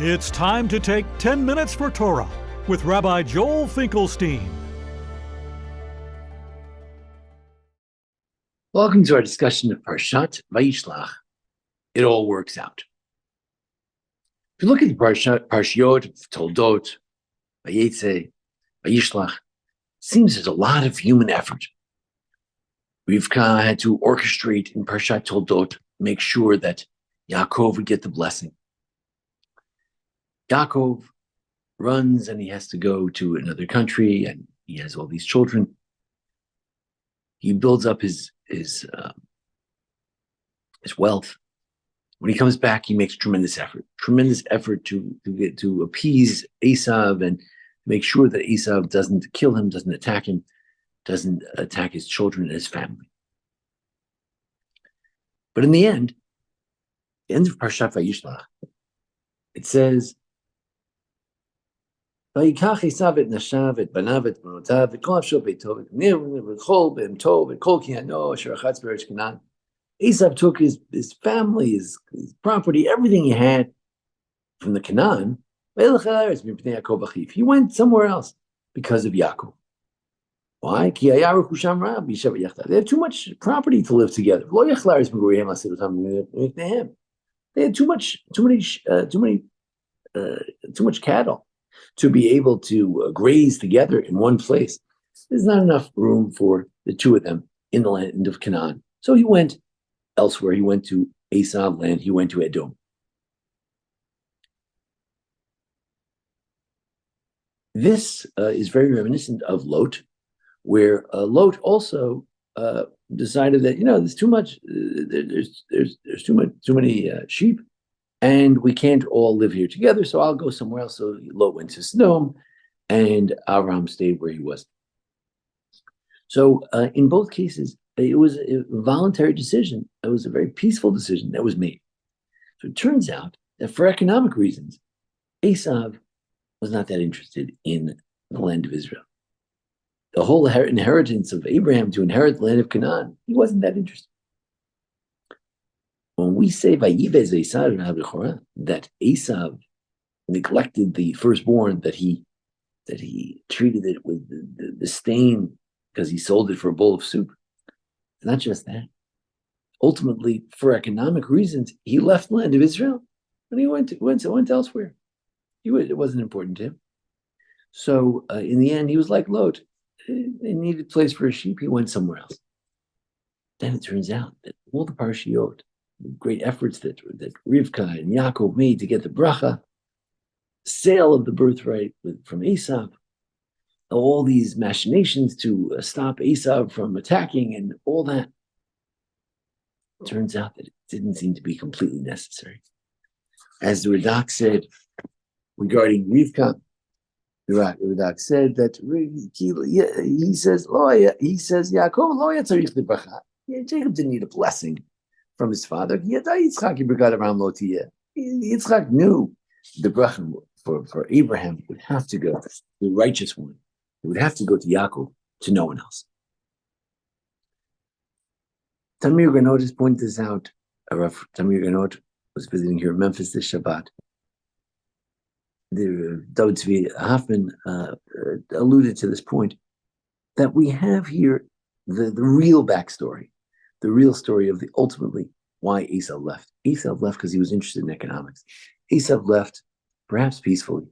It's time to take 10 minutes for Torah with Rabbi Joel Finkelstein. Welcome to our discussion of Parshat Vayishlach. It all works out. If you look at the Parshiot, Toldot, Vayetze, Vayishlach, it seems there's a lot of human effort. Rivka had to orchestrate in Parshat Toldot, make sure that Yaakov would get the blessing. Yaakov runs and he has to go to another country and he has all these children. He builds up his wealth. When he comes back, he makes tremendous effort to appease Esav and make sure that Esav doesn't kill him, doesn't attack him, doesn't attack his children and his family. But in the end of Parshat Vayishlach, it says, Vayikach Esav et nashav et banav et banotav et kol avshol beitov et bnei v'chol be'em tov et kol ki'ano asher achatz be'eretz Canaan. Esav took his family, his property, everything he had from the Canaan. He went somewhere else because of Yaakov. Why? They had too much property to live together. They had too much cattle to be able to graze together in one place. There's not enough room for the two of them in the land of Canaan. So he went elsewhere. He went to Esav land. He went to Edom. This is very reminiscent of Lot, where Lot also decided that there's too much. There's too many sheep, and we can't all live here together. So I'll go somewhere else. So Lot went to Sodom, and Abraham stayed where he was. So in both cases, it was a voluntary decision. It was a very peaceful decision that was made. So it turns out that for economic reasons, Esav was not that interested in the land of Israel. The whole inheritance of Abraham to inherit the land of Canaan, he wasn't that interested. When we say Vayibez Esav that Esav neglected the firstborn, that he treated it with the disdain because he sold it for a bowl of soup. It's not just that. Ultimately, for economic reasons, he left the land of Israel and he went elsewhere. It wasn't important to him. So in the end, he was like Lot. They needed a place for a sheep. He went somewhere else. Then it turns out that all the Parshiot, the great efforts that Rivka and Yaakov made to get the bracha, sale of the birthright from Esav, all these machinations to stop Esav from attacking and all that, it turns out that it didn't seem to be completely necessary. As the Radak said regarding Rivka, the Radak said that he says Yaakov lo yatzarich the bracha. Jacob didn't need a blessing from his father. Yitzchak knew the bracha for Abraham would have to go, the righteous one. It would have to go to Yaakov, to no one else. Tamir Ganot has pointed this out. Tamir Ganot was visiting here in Memphis this Shabbat. David Zvi Hoffman alluded to this point, that we have here the real backstory, the real story of ultimately why Esav left. Esav left because he was interested in economics. Esav left perhaps peacefully,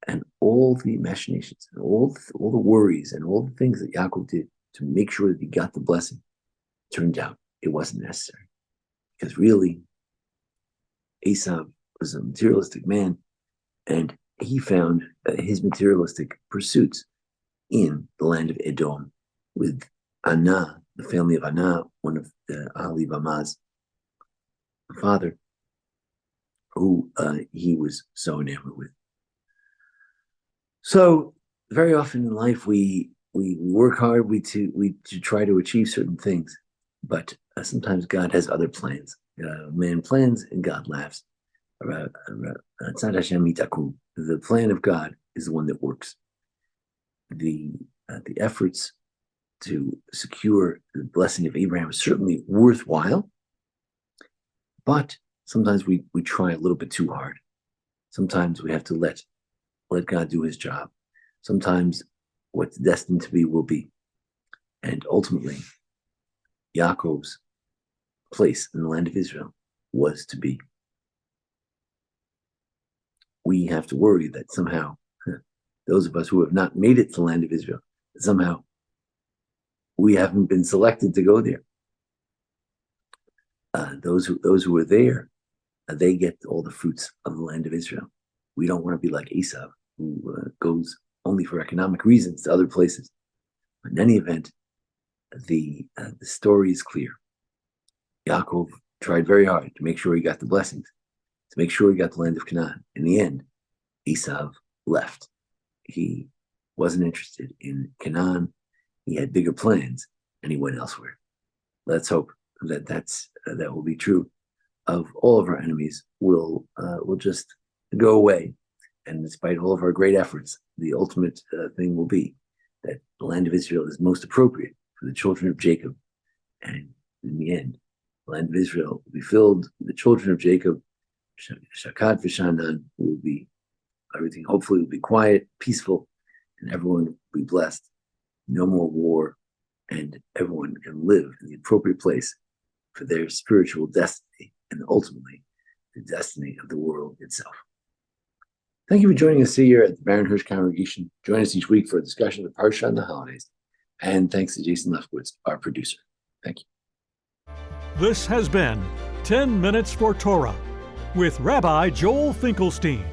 and all the machinations and all the worries and all the things that Yaakov did to make sure that he got the blessing, turned out it wasn't necessary. Because really, Esav was a materialistic man, and he found his materialistic pursuits in the land of Edom with Anah, the family of Anah, one of the Ali Bamaz, father, who he was so enamored with. So very often in life we work hard, we try to achieve certain things, but sometimes God has other plans. Man plans and God laughs. The plan of God is the one that works. The efforts to secure the blessing of Abraham is certainly worthwhile, but sometimes we try a little bit too hard. Sometimes we have to let God do his job. Sometimes what's destined to be will be. And ultimately, Yaakov's place in the land of Israel was to be. We have to worry that somehow, those of us who have not made it to the land of Israel, somehow we haven't been selected to go there. Those who are there, they get all the fruits of the land of Israel. We don't want to be like Esau, who goes only for economic reasons to other places. But in any event, the story is clear. Yaakov tried very hard to make sure he got the blessings, to make sure he got the land of Canaan. In the end, Esau left. He wasn't interested in Canaan. He had bigger plans, and he went elsewhere. Let's hope that that will be true of all of our enemies. Will just go away, and despite all of our great efforts, the ultimate thing will be that the land of Israel is most appropriate for the children of Jacob, and in the end, the land of Israel will be filled with the children of Jacob. Shakad v'shanan will be everything. Hopefully, will be quiet, peaceful, and everyone will be blessed. No more war, and everyone can live in the appropriate place for their spiritual destiny and ultimately the destiny of the world itself. Thank you for joining us here at the Baron Hirsch Congregation. Join us each week for a discussion of the Parsha and the holidays. And thanks to Jason Lefkowitz, our producer. Thank you. This has been 10 Minutes for Torah with Rabbi Joel Finkelstein.